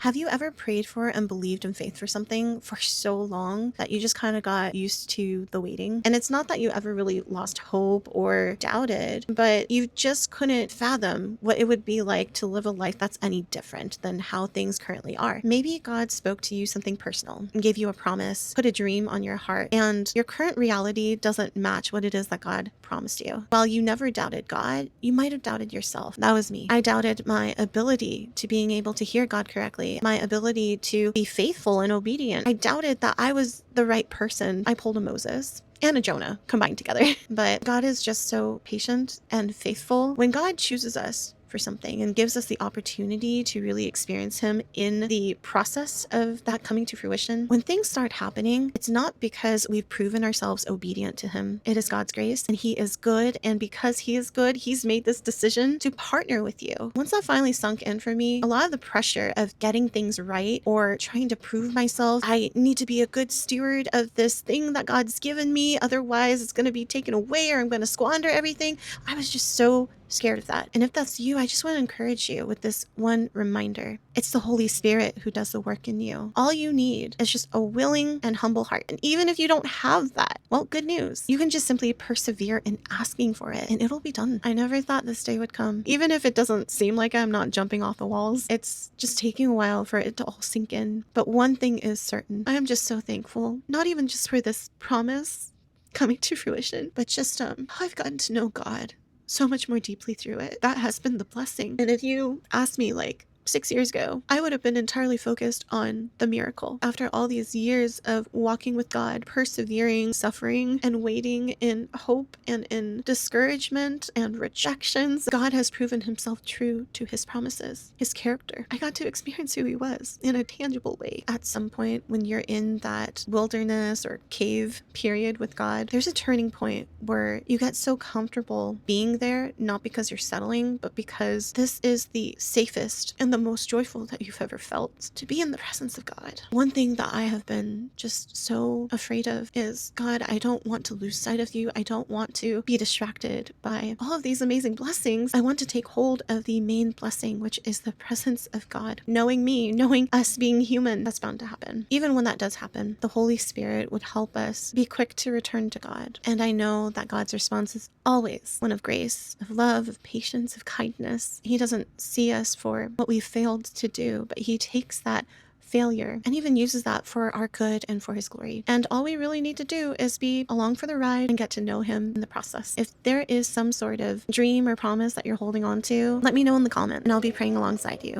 Have you ever prayed for and believed in faith for something for so long that you just kind of got used to the waiting? And it's not that you ever really lost hope or doubted, but you just couldn't fathom what it would be like to live a life that's any different than how things currently are. Maybe God spoke to you something personal and gave you a promise, put a dream on your heart, and your current reality doesn't match what it is that God promised you. While you never doubted God, you might have doubted yourself. That was me. I doubted my ability to being able to hear God correctly, my ability to be faithful and obedient. I doubted that I was the right person. I pulled a Moses and a Jonah combined together. But God is just so patient and faithful. When God chooses us for something and gives us the opportunity to really experience him in the process of that coming to fruition, when things start happening, it's not because we've proven ourselves obedient to him. It is God's grace, and he is good, and because he is good, he's made this decision to partner with you. Once that finally sunk in for me, a lot of the pressure of getting things right or trying to prove myself, I need to be a good steward of this thing that God's given me, otherwise it's going to be taken away or I'm going to squander everything. I was just so scared of that. And if that's you, I just want to encourage you with this one reminder. It's the Holy Spirit who does the work in you. All you need is just a willing and humble heart. And even if you don't have that, well, good news. You can just simply persevere in asking for it and it'll be done. I never thought this day would come. Even if it doesn't seem like I'm not jumping off the walls, it's just taking a while for it to all sink in. But one thing is certain. I am just so thankful, not even just for this promise coming to fruition, but just how I've gotten to know God so much more deeply through it. That has been the blessing. And if you asked me like 6 years ago, I would have been entirely focused on the miracle. After all these years of walking with God, persevering, suffering, and waiting in hope and in discouragement and rejections, God has proven himself true to his promises, his character. I got to experience who he was in a tangible way. At some point when you're in that wilderness or cave period with God, there's a turning point where you get so comfortable being there, not because you're settling, but because this is the safest and the most joyful that you've ever felt, to be in the presence of God. One thing that I have been just so afraid of is, God, I don't want to lose sight of you. I don't want to be distracted by all of these amazing blessings. I want to take hold of the main blessing, which is the presence of God. Knowing me, knowing us being human, that's bound to happen. Even when that does happen, the Holy Spirit would help us be quick to return to God. And I know that God's response is always one of grace, of love, of patience, of kindness. He doesn't see us for what we've failed to do, but he takes that failure and even uses that for our good and for his glory. And all we really need to do is be along for the ride and get to know him in the process. If there is some sort of dream or promise that you're holding on to, let me know in the comment and I'll be praying alongside you.